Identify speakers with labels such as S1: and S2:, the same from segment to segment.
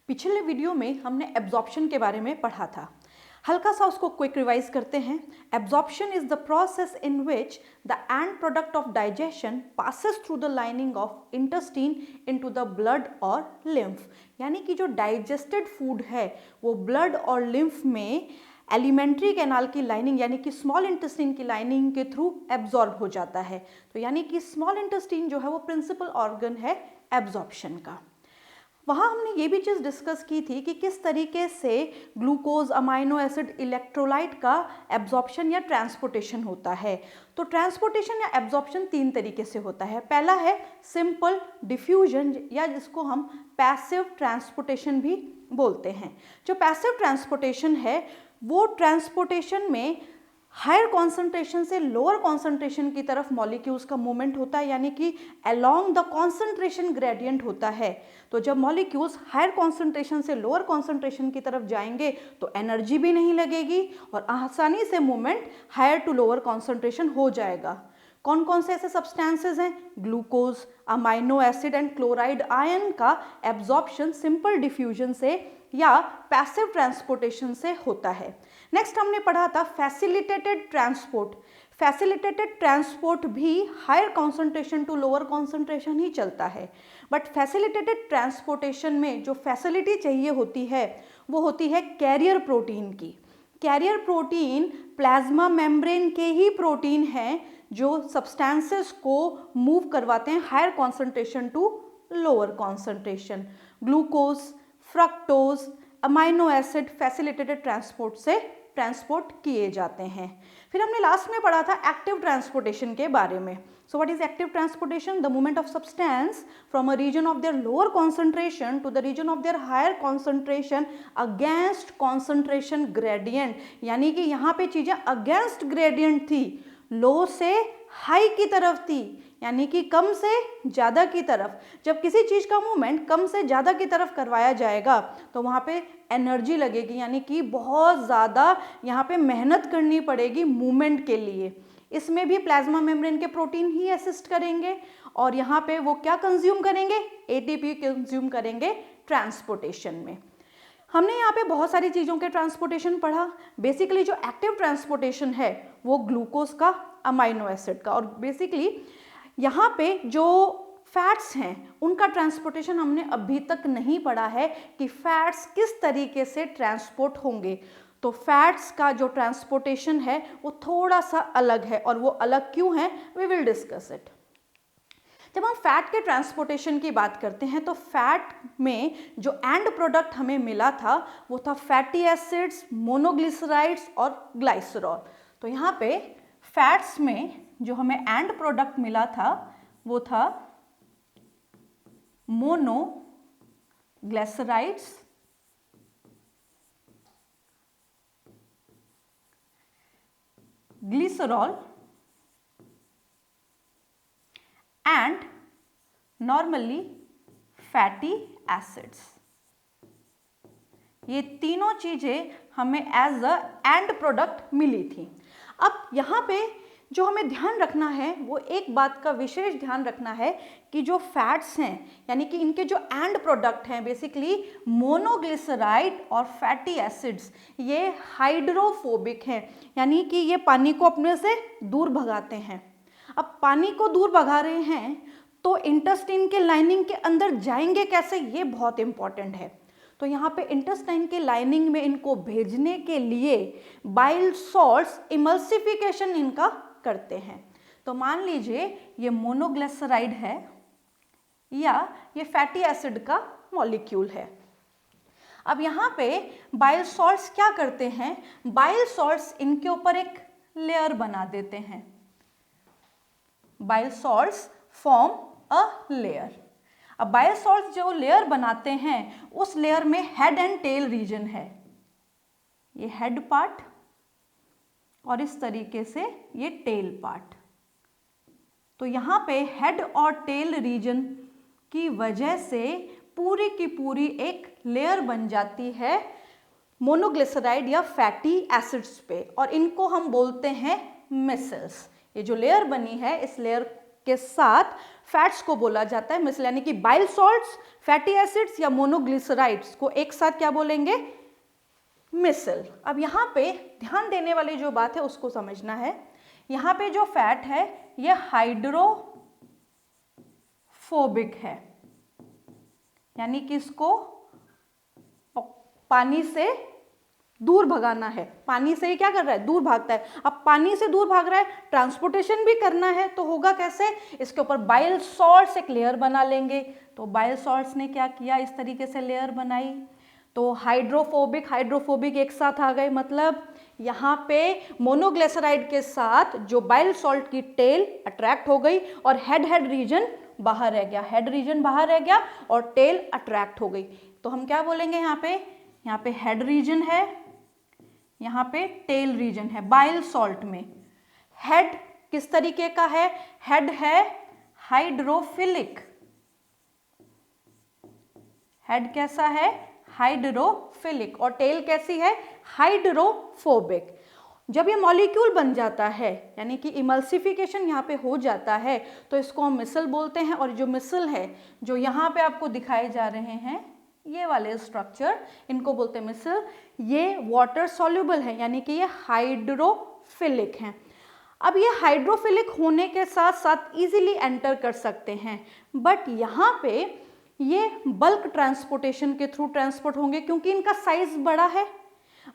S1: पिछले वीडियो में हमने एब्जॉर्प्शन के बारे में पढ़ा था। हल्का सा उसको क्विक रिवाइज करते हैं। Absorption is the process in which the end product of digestion passes through the lining of intestine into the blood और लिम्फ। यानी कि जो डाइजेस्टेड फूड है वो ब्लड और लिम्फ में एलिमेंट्री कैनाल की लाइनिंग यानी कि स्मॉल इंटेस्टाइन की लाइनिंग के थ्रू एब्जॉर्ब हो जाता है। तो यानी कि स्मॉल इंटेस्टाइन जो है वो प्रिंसिपल ऑर्गन है एब्जॉर्प्शन का। वहाँ हमने ये भी चीज़ डिस्कस की थी कि किस तरीके से ग्लूकोज, अमाइनो एसिड, इलेक्ट्रोलाइट का एब्जॉर्प्शन या ट्रांसपोर्टेशन होता है। तो ट्रांसपोर्टेशन या एब्जॉर्प्शन तीन तरीके से होता है। पहला है सिंपल डिफ्यूजन या जिसको हम पैसिव ट्रांसपोर्टेशन भी बोलते हैं। जो पैसिव ट्रांसपोर्टेशन है वो ट्रांसपोर्टेशन में हायर कॉन्सेंट्रेशन से लोअर कॉन्सेंट्रेशन की तरफ मॉलिक्यूल्स का मूवमेंट होता है, यानी कि अलोंग द कॉन्सेंट्रेशन ग्रेडियंट होता है। तो जब मॉलिक्यूल्स हायर कॉन्सेंट्रेशन से लोअर कॉन्सेंट्रेशन की तरफ जाएंगे तो एनर्जी भी नहीं लगेगी और आसानी से movement higher to lower concentration हो जाएगा। कौन कौन से ऐसे सब्सटेंसेस हैं? Glucose, amino acid and chloride ion का एब्जॉर्प्शन सिंपल डिफ्यूजन से या पैसिव ट्रांसपोर्टेशन से होता है। नेक्स्ट हमने पढ़ा था फैसिलिटेटेड ट्रांसपोर्ट। फैसिलिटेटेड ट्रांसपोर्ट भी higher concentration to lower concentration ही चलता है, बट फैसिलिटेटेड ट्रांसपोर्टेशन में जो फैसिलिटी चाहिए होती है वो होती है कैरियर प्रोटीन की। कैरियर प्रोटीन प्लाज्मा मेम्ब्रेन के ही प्रोटीन हैं जो सब्सटेंसेस को मूव करवाते हैं higher concentration to lower concentration. Glucose, fructose, amino acid facilitated transport से ट्रांसपोर्ट किए जाते हैं। फिर हमने लास्ट में पढ़ा था एक्टिव ट्रांसपोर्टेशन के बारे में। So what is active transportation? The movement of substance from a region of their lower concentration to the region of their higher concentration against concentration gradient. यानी कि यहाँ पे चीजें अगेंस्ट ग्रेडियंट थी, लो से हाई की तरफ थी, यानी कि कम से ज़्यादा की तरफ। जब किसी चीज़ का मूवमेंट कम से ज़्यादा की तरफ करवाया जाएगा तो वहाँ पे एनर्जी लगेगी, यानी कि बहुत ज़्यादा यहाँ पे मेहनत करनी पड़ेगी मूवमेंट के लिए। इसमें भी प्लाज्मा मेम्ब्रेन के प्रोटीन ही असिस्ट करेंगे और यहाँ पे वो क्या कंज्यूम करेंगे? एटीपी कंज्यूम करेंगे ट्रांसपोर्टेशन में। हमने यहाँ पे बहुत सारी चीज़ों के ट्रांसपोर्टेशन पढ़ा। बेसिकली जो एक्टिव ट्रांसपोर्टेशन है वो ग्लूकोज का, अमाइनो एसिड का, और बेसिकली यहाँ पे जो फैट्स हैं उनका ट्रांसपोर्टेशन हमने अभी तक नहीं पढ़ा है कि फैट्स किस तरीके से ट्रांसपोर्ट होंगे। तो फैट्स का जो ट्रांसपोर्टेशन है वो थोड़ा सा अलग है, और वो अलग क्यों है वी विल डिस्कस इट। जब हम फैट के ट्रांसपोर्टेशन की बात करते हैं तो फैट में जो एंड प्रोडक्ट हमें मिला था वो था फैटी एसिड्स, मोनोग्लिसराइड्स और ग्लाइसरॉल। तो यहाँ पे फैट्स में जो हमें एंड प्रोडक्ट मिला था वो था monoglycerides, glycerol and normally fatty acids. ये तीनों चीजें हमें एज अ एंड प्रोडक्ट मिली थी। अब यहाँ पे जो हमें ध्यान रखना है वो एक बात का विशेष ध्यान रखना है कि जो फैट्स हैं यानी कि इनके जो एंड प्रोडक्ट हैं बेसिकली मोनोग्लिसराइड और फैटी एसिड्स, ये हाइड्रोफोबिक हैं, यानी कि ये पानी को अपने से दूर भगाते हैं। अब पानी को दूर भगा रहे हैं तो इंटेस्टाइन के लाइनिंग के अंदर जाएंगे कैसे, ये बहुत इंपॉर्टेंट है। तो यहाँ पे इंटेस्टाइन के लाइनिंग में इनको भेजने के लिए बाइल सॉल्ट्स इमल्सिफिकेशन इनका करते हैं। तो मान लीजिए ये मोनोग्लिसराइड है या ये फैटी एसिड का मॉलिक्यूल है। अब यहाँ पे बाइल सॉल्ट्स क्या करते हैं? बाइल सॉल्ट्स इनके ऊपर एक लेयर बना देते हैं। Bile salts form a layer. अब बाइल सॉल्ट्स जो लेयर बनाते हैं उस लेयर में हेड एंड टेल रीजन है, ये हेड पार्ट और इस तरीके से ये टेल पार्ट। तो यहाँ पे हेड और टेल रीजन की वजह से पूरी की पूरी एक लेयर बन जाती है मोनोग्लिसराइड या फैटी एसिड्स पे, और इनको हम बोलते हैं मिसल्स। ये जो लेयर बनी है इस लेयर के साथ फैट्स को बोला जाता है मिसल, यानी कि बाइल सॉल्ट्स, फैटी एसिड्स या मोनोग्लिसराइड्स को एक साथ क्या बोलेंगे? मिसल। अब यहाँ पे ध्यान देने वाली जो बात है उसको समझना है। यहाँ पे जो फैट है ये हाइड्रोफोबिक है, यानी कि इसको पानी से दूर भगाना है। पानी से ही क्या कर रहा है? दूर भागता है। अब पानी से दूर भाग रहा है, ट्रांसपोर्टेशन भी करना है, तो होगा कैसे? इसके ऊपर बाइल सॉल्ट्स एक लेयर बना लेंगे। तो बाइल सॉल्ट्स ने क्या किया? इस तरीके से लेयर बनाई। तो हाइड्रोफोबिक एक साथ आ गए, मतलब यहाँ पे मोनोग्लिसराइड के साथ जो बाइल सॉल्ट की टेल अट्रैक्ट हो गई और हेड रीजन बाहर रह गया, हेड रीजन बाहर रह गया और टेल अट्रैक्ट हो गई। तो हम क्या बोलेंगे यहाँ पे? यहाँ पे हेड रीजन है, यहाँ पे टेल रीजन है। बाइल सॉल्ट में हेड किस तरीके का है? हेड है हाइड्रोफिलिक। हेड कैसा है? हाइड्रोफिलिक। और टेल कैसी है? हाइड्रोफोबिक। जब ये मॉलिक्यूल बन जाता है, यानी कि इमल्सिफिकेशन यहाँ पे हो जाता है, तो इसको हम मिसल बोलते हैं। और जो मिसल है, जो यहाँ पे आपको दिखाए जा रहे हैं ये वाले स्ट्रक्चर, इनको बोलते हैं मिसल। ये वाटर सॉल्युबल है, यानी कि ये हाइड्रोफिलिक हैं। अब ये हाइड्रोफिलिक होने के साथ साथ इजीली एंटर कर सकते हैं, बट यहाँ पे ये बल्क ट्रांसपोर्टेशन के थ्रू ट्रांसपोर्ट होंगे, क्योंकि इनका साइज बड़ा है।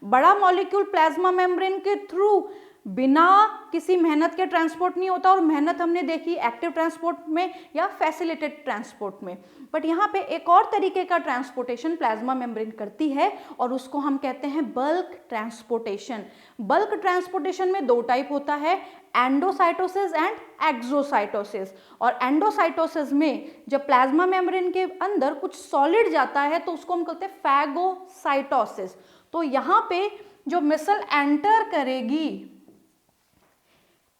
S1: बड़ा मॉलिक्यूल प्लाज्मा मेम्ब्रेन के थ्रू बिना किसी मेहनत के ट्रांसपोर्ट नहीं होता, और मेहनत हमने देखी एक्टिव ट्रांसपोर्ट में या फैसिलिटेड ट्रांसपोर्ट में। बट यहाँ पे एक और तरीके का ट्रांसपोर्टेशन प्लाज्मा मेम्ब्रेन करती है, और उसको हम कहते हैं बल्क ट्रांसपोर्टेशन। बल्क ट्रांसपोर्टेशन में दो टाइप होता है, एंडोसाइटोसिस एंड एक्सोसाइटोसिस। और एंडोसाइटोसिस में जब प्लाज्मा मेम्ब्रेन के अंदर कुछ सॉलिड जाता है तो उसको हम कहते हैं फैगोसाइटोसिस। तो यहाँ पे जो मिसल एंटर करेगी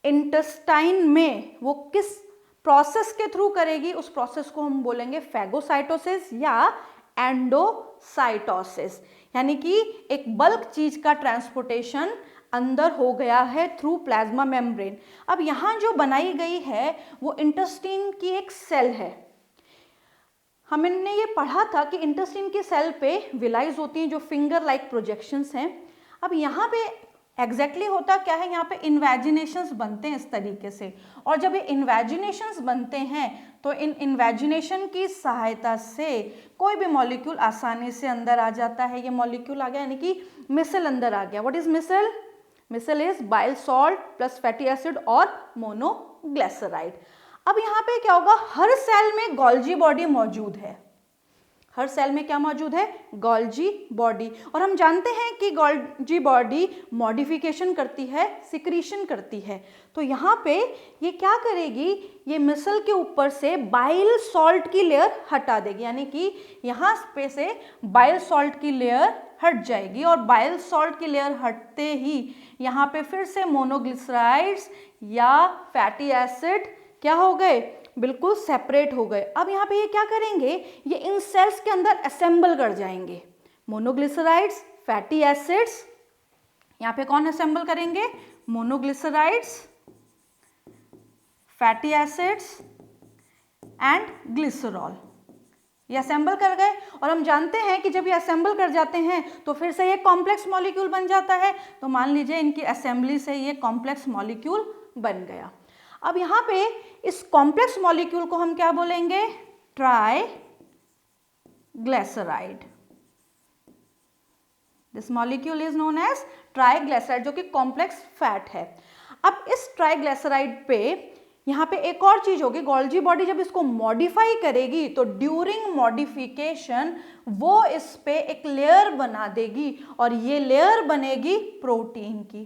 S1: इंटेस्टाइन में, वो किस प्रोसेस के थ्रू करेगी? उस प्रोसेस को हम बोलेंगे फैगोसाइटोसिस या एंडोसाइटोसिस। यानी कि एक बल्क चीज का ट्रांसपोर्टेशन अंदर हो गया है थ्रू प्लाज्मा मेम्ब्रेन। अब यहाँ जो बनाई गई है वो इंटेस्टाइन की एक सेल है। हमने ये पढ़ा था कि इंटेस्टाइन की सेल पे विलाइज होती हैं जो फिंगर लाइक प्रोजेक्शंस हैं। अब यहाँ पे एग्जैक्टली होता क्या है? यहाँ पे इन्वेजिनेशंस बनते हैं इस तरीके से, और जब ये इन्वेजिनेशंस बनते हैं तो इन इन्वेजिनेशन की सहायता से कोई भी मॉलिक्यूल आसानी से अंदर आ जाता है। ये मॉलिक्यूल आ गया, यानी कि मिसल अंदर आ गया। What is micelle? Micelle is bile salt plus fatty acid और मोनोग्लिसराइड। अब यहाँ पे क्या होगा? हर सेल में गोल्जी बॉडी मौजूद है। हर सेल में क्या मौजूद है? Golgi body. और हम जानते हैं कि गोल्जी बॉडी मॉडिफिकेशन करती है, सिक्रीशन करती है। तो यहाँ पे ये क्या करेगी? ये मिसल के ऊपर से बाइल सॉल्ट की लेयर हटा देगी, यानी कि यहाँ पे से बाइल सॉल्ट की लेयर हट जाएगी। और बाइल सॉल्ट की लेयर हटते ही यहाँ पे फिर से मोनोग्लिसराइड्स या फैटी एसिड क्या हो गए? बिल्कुल सेपरेट हो गए। अब यहाँ पे ये क्या करेंगे? ये इन सेल्स के अंदर असेंबल कर जाएंगे। मोनोग्लिसराइड्स, फैटी एसिड्स, यहाँ पे कौन असेंबल करेंगे? Monoglycerides, fatty acids and glycerol. ये असेंबल कर गए, और हम जानते हैं कि जब ये असेंबल कर जाते हैं तो फिर से ये कॉम्प्लेक्स मॉलिक्यूल बन जाता है। तो मान लीजिए इनकी असेंबली से ये कॉम्प्लेक्स मॉलिक्यूल बन गया। अब यहाँ पे इस कॉम्प्लेक्स मॉलिक्यूल को हम क्या बोलेंगे? Triglyceride. This molecule is known as triglyceride, जो कि कॉम्प्लेक्स फैट है। अब इस ट्राइग्लिसराइड पे यहाँ पे एक और चीज होगी, गोल्जी बॉडी जब इसको मॉडिफाई करेगी तो ड्यूरिंग मॉडिफिकेशन वो इस पे एक लेयर बना देगी, और ये लेयर बनेगी प्रोटीन की।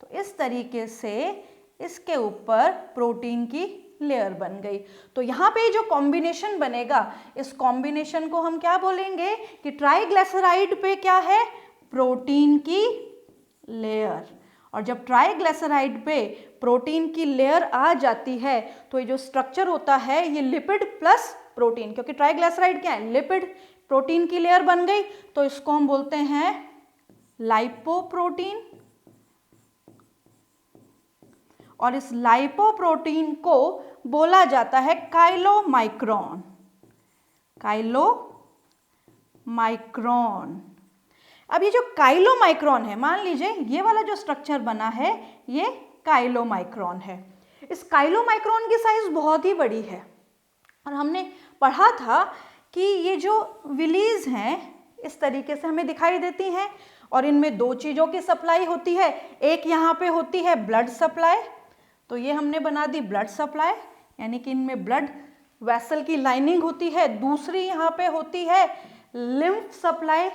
S1: तो इस तरीके से इसके ऊपर प्रोटीन की लेयर बन गई। तो यहाँ पे जो कॉम्बिनेशन बनेगा, इस कॉम्बिनेशन को हम क्या बोलेंगे? कि ट्राइग्लिसराइड पे क्या है? प्रोटीन की लेयर। और जब ट्राइग्लिसराइड पे प्रोटीन की लेयर आ जाती है तो ये जो स्ट्रक्चर होता है ये लिपिड प्लस प्रोटीन, क्योंकि ट्राइग्लिसराइड क्या है? लिपिड। प्रोटीन की लेयर बन गई तो इसको हम बोलते हैं लाइपोप्रोटीन। और इस लाइपोप्रोटीन को बोला जाता है काइलोमाइक्रोन। काइलोमाइक्रोन। अब ये जो काइलोमाइक्रोन है, मान लीजिए ये वाला जो स्ट्रक्चर बना है ये काइलोमाइक्रोन है। इस काइलोमाइक्रोन की साइज बहुत ही बड़ी है और हमने पढ़ा था कि ये जो विलीज हैं इस तरीके से हमें दिखाई देती हैं और इनमें दो चीज़ों की सप्लाई होती है। एक यहाँ पे होती है ब्लड सप्लाई, तो ये हमने बना दी ब्लड सप्लाई, यानी कि इनमें ब्लड वेसल की लाइनिंग होती है। दूसरी यहाँ पे होती है लिम्फ सप्लाई,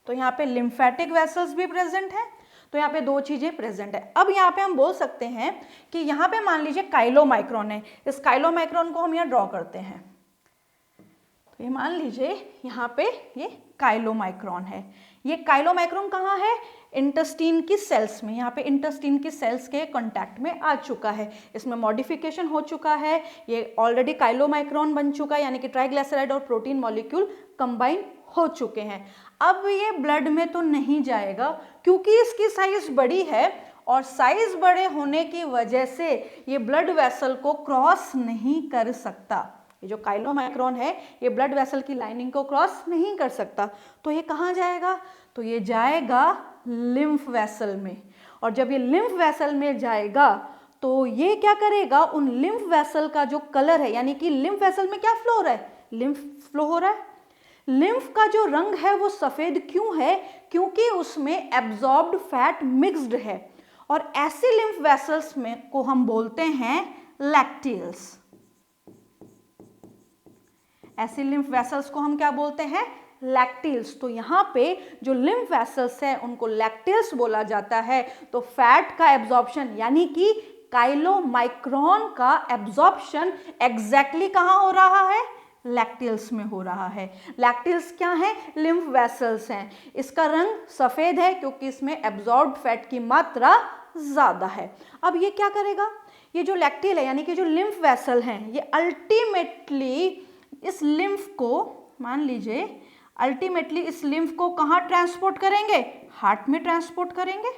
S1: तो यहाँ पे लिम्फेटिक वेसल्स भी प्रेजेंट हैं। तो यहाँ पे दो चीज़ें प्रेजेंट है। अब यहाँ पे हम बोल सकते हैं कि यहाँ पे मान लीजिए काइलोमाइक्रोन है, इस काइलोमाइक्रोन को हम यहाँ ड्रॉ करते हैं। तो ये मान लीजिए यहाँ पे ये काइलोमाइक्रोन है। ये काइलोमाइक्रोन कहाँ है? इंटेस्टाइन की सेल्स में। यहाँ पे इंटेस्टाइन की सेल्स के कांटेक्ट में आ चुका है, इसमें मॉडिफिकेशन हो चुका है, ये ऑलरेडी काइलोमाइक्रोन बन चुका है, यानी कि ट्राइग्लिसराइड और प्रोटीन मॉलिक्यूल कंबाइन हो चुके हैं। अब ये ब्लड में तो नहीं जाएगा क्योंकि इसकी साइज बड़ी है और साइज बड़े होने की वजह से ये ब्लड वेसल को क्रॉस नहीं कर सकता। ये जो काइलोमाइक्रोन है ये ब्लड वेसल की लाइनिंग को क्रॉस नहीं कर सकता। तो ये कहाँ जाएगा? तो ये जाएगा लिम्फ वेसल में, और जब ये लिम्फ वेसल में जाएगा तो ये क्या करेगा? उन लिम्फ वेसल का जो कलर है, यानी कि लिम्फ वेसल में क्या फ्लो हो रहा है? लिम्फ फ्लो हो रहा है। लिम्फ का जो रंग है वो सफेद क्यों है? क्योंकि उसमें एब्जॉर्ब्ड फैट मिक्स्ड है, और ऐसे लिम्फ वेसल्स में को हम बोलते हैं लैक्टिल्स। ऐसे लिम्फ वेसल्स को हम क्या बोलते हैं? लैक्टिल्स। तो यहाँ पे जो लिम्फ वेसल्स है उनको लैक्टिल्स बोला जाता है। तो फैट का एब्जॉर्प्शन, यानी कि काइलोमाइक्रोन का एब्जॉर्प्शन एग्जैक्टली कहाँ हो रहा है? लैक्टिल्स में हो रहा है। लैक्टिल्स क्या है? लिम्फ वेसल्स हैं। इसका रंग सफेद है क्योंकि इसमें एब्जॉर्ब्ड फैट की मात्रा ज्यादा है। अब ये क्या करेगा? ये जो लैक्टिल है, यानी कि जो लिम्फ वेसल हैं, ये अल्टीमेटली इस लिम्फ को, मान लीजिए अल्टीमेटली इस लिम्फ को कहाँ ट्रांसपोर्ट करेंगे? हार्ट में ट्रांसपोर्ट करेंगे।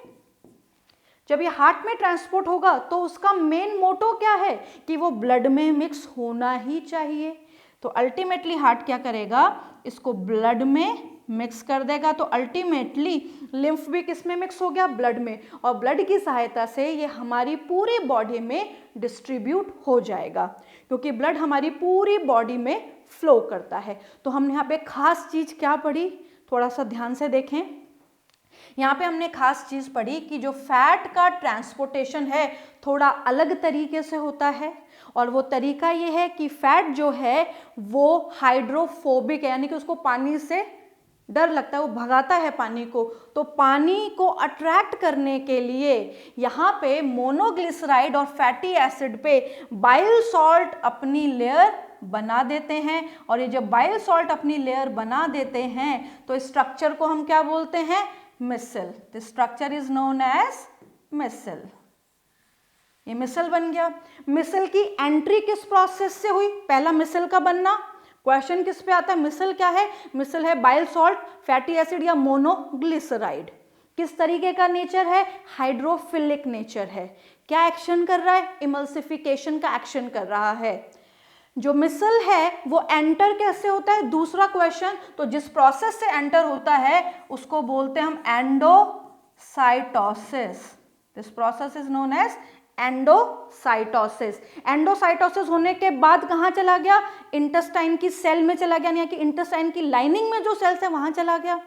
S1: जब ये हार्ट में ट्रांसपोर्ट होगा तो उसका मेन मोटो क्या है? कि वो ब्लड में मिक्स होना ही चाहिए। तो अल्टीमेटली हार्ट क्या करेगा? इसको ब्लड में मिक्स कर देगा। तो अल्टीमेटली लिम्फ भी किस में मिक्स हो गया? ब्लड में, और ब्लड की सहायता से ये हमारी पूरी बॉडी में डिस्ट्रीब्यूट हो जाएगा, क्योंकि ब्लड हमारी पूरी बॉडी में फ्लो करता है। तो हमने यहाँ पे खास चीज क्या पढ़ी? थोड़ा सा ध्यान से देखें। यहाँ पे हमने खास चीज पढ़ी कि जो फैट का ट्रांसपोर्टेशन है थोड़ा अलग तरीके से होता है, और वो तरीका ये है कि फैट जो है वो हाइड्रोफोबिक है, यानी कि उसको पानी से डर लगता है, वो भगाता है पानी को। तो पानी को अट्रैक्ट करने के लिए यहाँ पे मोनोग्लिसराइड और फैटी एसिड पे बाइल सॉल्ट अपनी लेयर बना देते हैं, और ये जब बाइल सॉल्ट अपनी लेयर बना देते हैं तो इस स्ट्रक्चर को हम क्या बोलते हैं? Micelle. This structure is known as micelle. ये मिसल बन गया। मिसल की एंट्री किस प्रोसेस से हुई? पहला मिसल का बनना। क्वेश्चन किस पे आता है? मिसल क्या है? मिसल है बाइल सॉल्ट, फैटी एसिड या मोनोग्लिसराइड। किस तरीके का नेचर है? हाइड्रोफिलिक नेचर है। क्या एक्शन कर रहा है? इमल्सिफिकेशन का एक्शन कर रहा है। जो मिसल है वो एंटर कैसे होता है? दूसरा क्वेश्चन। तो जिस प्रोसेस से एंटर होता है उसको बोलते हैं हम endocytosis. This process is known as endocytosis. Endocytosis होने के बाद कहाँ चला गया? इंटेस्टाइन की सेल में चला गया, यानी कि इंटेस्टाइन की लाइनिंग में जो सेल्स है वहां चला गया।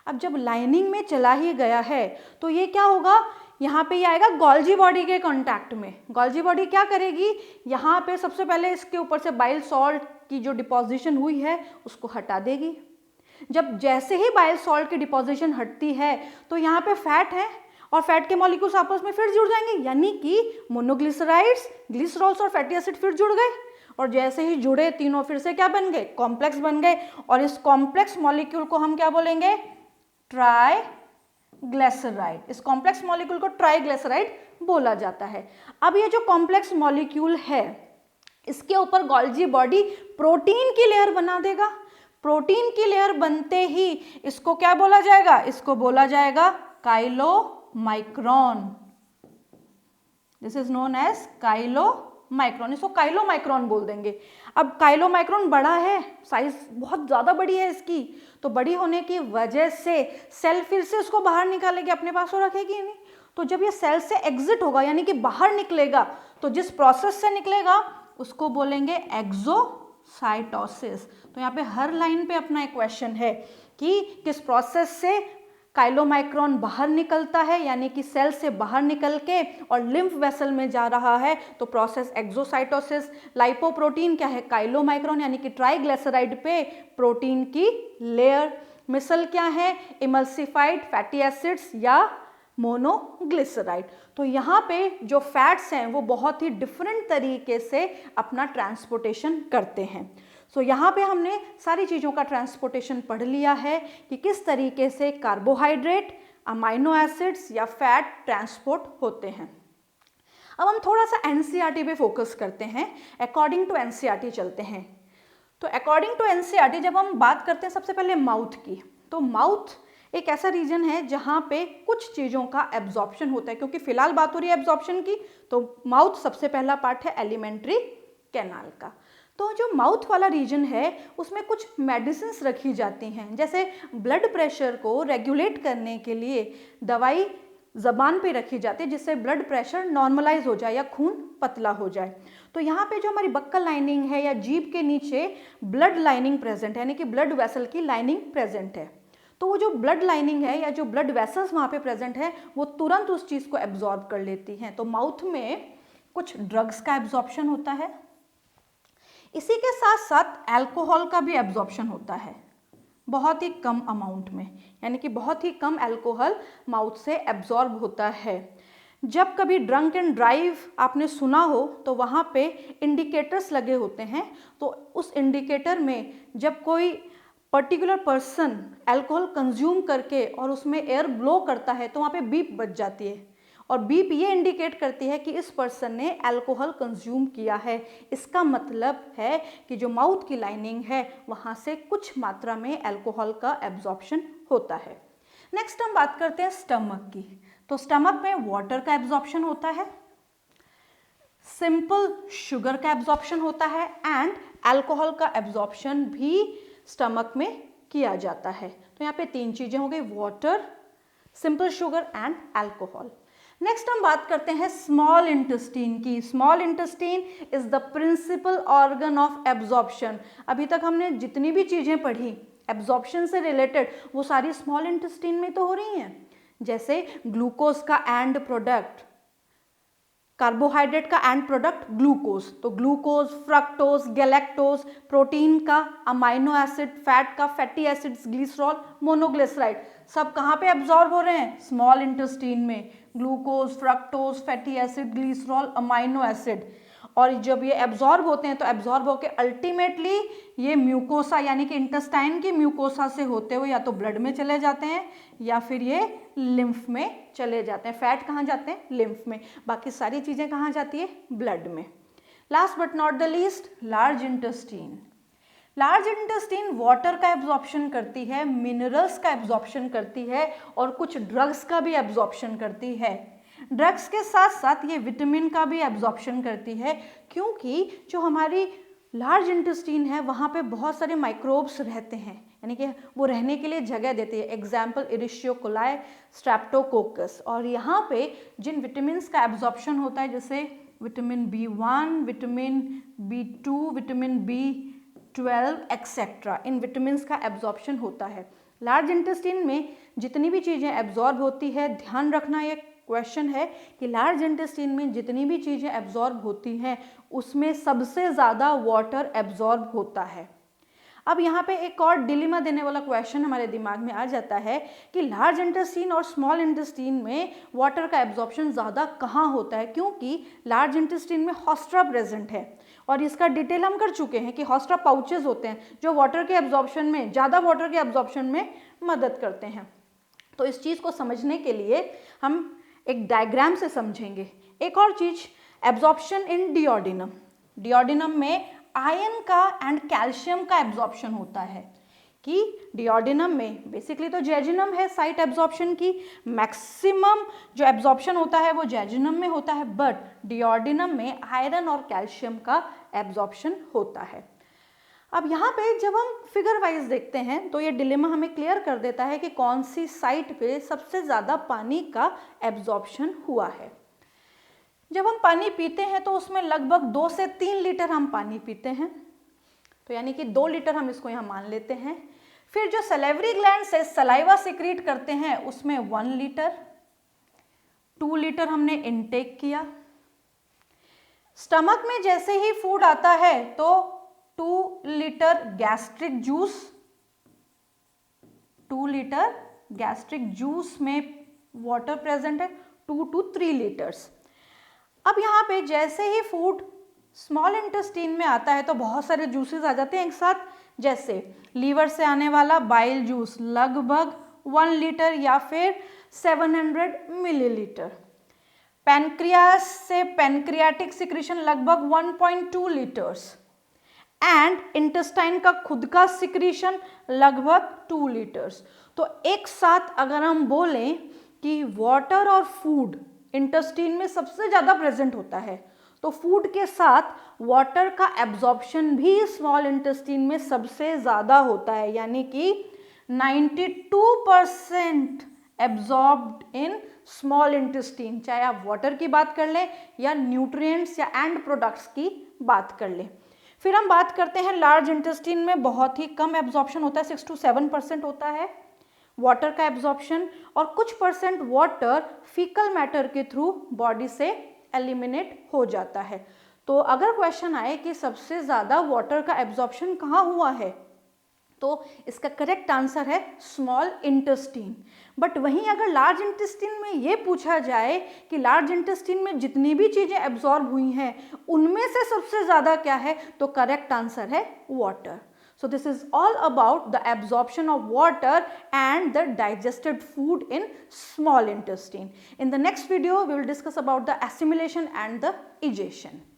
S1: अब जब लाइनिंग में चला ही गया है तो ये क्या होगा? यहाँ पे ये आएगा गोल्जी बॉडी के कांटेक्ट में। गोल्जी बॉडी क्या करेगी? यहाँ पे सबसे पहले इसके ऊपर से बाइल सॉल्ट की जो डिपोजिशन हुई है उसको हटा देगी। जब जैसे ही बाइल सॉल्ट की डिपोजिशन हटती है तो यहाँ पे फैट है, और फैट के मॉलिक्यूल्स आपस में फिर जुड़ जाएंगे, यानी कि मोनोग्लिसराइड्स, ग्लिसरॉल्स और फैटी एसिड फिर जुड़ गए, और जैसे ही जुड़े तीनों फिर से क्या बन गए? कॉम्प्लेक्स बन गए। और इस कॉम्प्लेक्स मॉलिक्यूल को हम क्या बोलेंगे? ट्राइग्लिसराइड। इस कॉम्प्लेक्स मॉलिक्यूल को ट्राइग्लिसराइड बोला जाता है। अब ये जो कॉम्प्लेक्स मॉलिक्यूल है इसके ऊपर गोल्जी बॉडी प्रोटीन की लेयर बना देगा। प्रोटीन की लेयर बनते ही इसको क्या बोला जाएगा? इसको बोला जाएगा chylomicron. This is known as chylomicron, इसको काइलोमाइक्रोन बोल देंगे। अब काइलोमाइक्रोन बड़ा है, साइज बहुत ज़्यादा बड़ी है इसकी, तो बड़ी होने की वजह से सेल फिर से उसको बाहर निकालेगी, अपने पास तो रखेगी नहीं। तो जब ये सेल से एग्जिट होगा यानी कि बाहर निकलेगा, तो जिस प्रोसेस से निकलेगा उसको बोलेंगे एक्सोसाइटोसिस। तो यहाँ पे हर लाइन पे अपना एक क्वेश्चन है कि किस प्रोसेस से काइलोमाइक्रोन बाहर निकलता है, यानी कि सेल से बाहर निकल के और लिम्फ वेसल में जा रहा है, तो प्रोसेस एक्सोसाइटोसिस। लाइपोप्रोटीन क्या है, काइलोमाइक्रोन यानी कि ट्राइग्लिसराइड पे प्रोटीन की लेयर। मिसल क्या है, इमल्सिफाइड फैटी एसिड्स या मोनोग्लिसराइड। तो यहाँ पे जो फैट्स हैं वो बहुत ही डिफरेंट तरीके से अपना ट्रांसपोर्टेशन करते हैं। सो यहाँ पे हमने सारी चीज़ों का ट्रांसपोर्टेशन पढ़ लिया है कि किस तरीके से कार्बोहाइड्रेट, अमाइनो एसिड्स या फैट ट्रांसपोर्ट होते हैं। अब हम थोड़ा सा एनसीईआरटी पे फोकस करते हैं, अकॉर्डिंग टू एनसीईआरटी चलते हैं। तो अकॉर्डिंग टू एनसीईआरटी जब हम बात करते हैं सबसे पहले माउथ की, तो माउथ एक ऐसा रीजन है जहाँ पे कुछ चीज़ों का एब्जॉर्प्शन होता है, क्योंकि फिलहाल बात हो रही है एब्जॉर्प्शन की, तो माउथ सबसे पहला पार्ट है एलिमेंट्री कैनाल का। तो जो माउथ वाला रीजन है उसमें कुछ मेडिसिन्स रखी जाती हैं, जैसे ब्लड प्रेशर को रेगुलेट करने के लिए दवाई ज़बान पे रखी जाती है जिससे ब्लड प्रेशर नॉर्मलाइज हो जाए या खून पतला हो जाए। तो यहाँ पे जो हमारी बक्कल लाइनिंग है या जीभ के नीचे ब्लड लाइनिंग प्रेजेंट है, यानी कि ब्लड वेसल की लाइनिंग प्रेजेंट है। तो वो जो ब्लड लाइनिंग है या जो ब्लड वेसल्स वहाँ पे प्रेजेंट है वो तुरंत उस चीज़ को एब्जॉर्ब कर लेती हैं। तो माउथ में कुछ ड्रग्स का एब्जॉर्प्शन होता है, इसी के साथ साथ अल्कोहल का भी एब्जॉर्प्शन होता है, बहुत ही कम अमाउंट में, यानी कि बहुत ही कम अल्कोहल माउथ से एब्जॉर्ब होता है। जब कभी ड्रंक एंड ड्राइव आपने सुना हो तो वहाँ पे इंडिकेटर्स लगे होते हैं, तो उस इंडिकेटर में जब कोई पर्टिकुलर पर्सन अल्कोहल कंज्यूम करके और उसमें एयर ब्लो करता है तो वहाँ पे बीप बज जाती है, और बीप ये इंडिकेट करती है कि इस पर्सन ने अल्कोहल कंज्यूम किया है। इसका मतलब है कि जो माउथ की लाइनिंग है वहाँ से कुछ मात्रा में अल्कोहल का एब्जॉर्प्शन होता है। नेक्स्ट हम बात करते हैं स्टमक की। तो स्टमक में वाटर का एब्जॉर्प्शन होता है, सिंपल शुगर का एब्जॉर्प्शन होता है एंड अल्कोहल का एब्जॉर्प्शन भी स्टमक में किया जाता है। तो यहाँ पे तीन चीजें हो गई, water, simple sugar and alcohol. Next हम बात करते हैं स्मॉल इंटेस्टाइन की। Small intestine is the principal organ of absorption. अभी तक हमने जितनी भी चीजें पढ़ी एब्जॉर्प्शन से रिलेटेड वो सारी स्मॉल इंटेस्टाइन में तो हो रही हैं, जैसे ग्लूकोज का एंड प्रोडक्ट, कार्बोहाइड्रेट का एंड प्रोडक्ट ग्लूकोज, तो ग्लूकोज, फ्रक्टोज, गैलेक्टोज, प्रोटीन का, अमाइनो एसिड, फैट का, फैटी एसिड्स, ग्लिसरॉल, मोनोग्लिसराइड, सब कहाँ पे एब्जॉर्ब हो रहे हैं, स्मॉल इंटेस्टाइन में। Glucose, fructose, fatty acid, glycerol, amino acid. और जब ये एब्जॉर्ब होते हैं तो एब्जॉर्ब होकर अल्टीमेटली ये म्यूकोसा यानी कि इंटेस्टाइन की म्यूकोसा से होते हुए या तो ब्लड में चले जाते हैं या फिर ये लिम्फ में चले जाते हैं। फैट कहाँ जाते हैं, लिम्फ में, बाकी सारी चीज़ें कहाँ जाती है, ब्लड में। Last but not the least, large intestine. Large intestine water का एब्जॉर्प्शन करती है, मिनरल्स का एब्जॉर्प्शन करती है और कुछ ड्रग्स का भी एब्जॉर्प्शन करती है। ड्रग्स के साथ साथ ये विटामिन का भी एब्जॉर्प्शन करती है, क्योंकि जो हमारी लार्ज इंटेस्टाइन है वहाँ पे बहुत सारे माइक्रोब्स रहते हैं, यानी कि वो रहने के लिए जगह देती है। Example Escherichia coli, streptococcus. और यहाँ पे जिन विटामिन का एब्जॉर्प्शन होता है जैसे vitamin B1, vitamin B2, vitamin B12 etcetera, in vitamin का एब्जॉर्प्शन होता है। लार्ज इंटेस्टाइन में जितनी भी चीज़ें एब्जॉर्ब होती है, ध्यान रखना ये क्वेश्चन है कि लार्ज इंटेस्टाइन में जितनी भी चीज़ें एब्जॉर्ब होती हैं उसमें सबसे ज़्यादा वाटर एब्जॉर्ब होता है। अब यहाँ पे एक और डिलेमा देने वाला क्वेश्चन हमारे दिमाग में आ जाता है कि लार्ज इंटेस्टाइन और स्मॉल इंटेस्टाइन में वाटर का एब्जॉर्प्शन ज़्यादा कहाँ होता है, क्योंकि लार्ज इंटेस्टाइन में हॉस्ट्रा प्रेजेंट है और इसका डिटेल हम कर चुके हैं कि हॉस्ट्रा पाउचेज होते हैं जो वाटर के एब्जॉर्प्शन में, ज़्यादा वाटर के एब्जॉर्प्शन में मदद करते हैं। तो इस चीज़ को समझने के लिए हम एक डायग्राम से समझेंगे। एक और चीज़, एब्जॉर्प्शन इन डिओडिनम। डिओडिनम में आयरन का एंड कैल्शियम का एब्जॉर्प्शन होता है। कि डियोडिनम में बेसिकली तो जेजुनम है साइट एब्जॉर्प्शन की, मैक्सिमम जो एब्जॉर्प्शन होता है वो जेजुनम में होता है, बट डियोडिनम में आयरन और कैल्शियम का एब्जॉर्प्शन होता है। अब यहाँ पे जब हम फिगर वाइज देखते हैं तो ये डिलेमा हमें क्लियर कर देता है कि कौन सी साइट पे सबसे ज़्यादा पानी का एब्जॉर्प्शन हुआ है। जब हम पानी पीते हैं तो उसमें लगभग 2 से 3 लीटर हम पानी पीते हैं, तो यानी कि 2 लीटर हम इसको यहाँ मान लेते हैं। फिर जो सलेवरी ग्लैंड से सलाइवा सिक्रीट करते हैं उसमें 1 लीटर, 2 लीटर हमने इनटेक किया। स्टमक में जैसे ही फूड आता है तो 2 litre gastric juice, 2 litre gastric juice में वाटर प्रेजेंट है, 2 to 3 लीटर्स। अब यहाँ पे जैसे ही फूड स्मॉल इंटेस्टाइन में आता है तो बहुत सारे जूसेस आ जाते हैं एक साथ, जैसे लीवर से आने वाला बाइल जूस लगभग 1 लीटर या फिर 700 मिलीलीटर, पैनक्रियास से पैनक्रियाटिक सिक्रीशन लगभग 1.2 लीटर्स, एंड इंटेस्टाइन का खुद का सिक्रीशन लगभग 2 लीटर्स। तो एक साथ अगर हम बोलें कि वाटर और फूड इंटेस्टाइन में सबसे ज़्यादा प्रेजेंट होता है, तो फूड के साथ वाटर का एब्जॉर्प्शन भी स्मॉल इंटेस्टाइन में सबसे ज़्यादा होता है, यानी कि 92% एब्जॉर्ब्ड इन स्मॉल इंटेस्टाइन, चाहे आप वाटर की बात कर लें या न्यूट्रिएंट्स या एंड प्रोडक्ट्स की बात कर लें। फिर हम बात करते हैं लार्ज इंटेस्टाइन में बहुत ही कम एब्जॉर्प्शन होता है, 6 to 7% होता है वाटर का एब्जॉर्प्शन, और कुछ परसेंट वाटर फीकल मैटर के थ्रू बॉडी से एलिमिनेट हो जाता है। तो अगर क्वेश्चन आए कि सबसे ज़्यादा वाटर का एब्जॉर्प्शन कहाँ हुआ है, तो इसका करेक्ट आंसर है स्मॉल इंटेस्टाइन। बट वहीं अगर लार्ज इंटेस्टाइन में ये पूछा जाए कि लार्ज इंटेस्टाइन में जितनी भी चीज़ें एब्जॉर्ब हुई हैं उनमें से सबसे ज़्यादा क्या है, तो करेक्ट आंसर है water. So this is all about the absorption of water and the digested food in small intestine. In the next video, we will discuss about the assimilation and the egestion.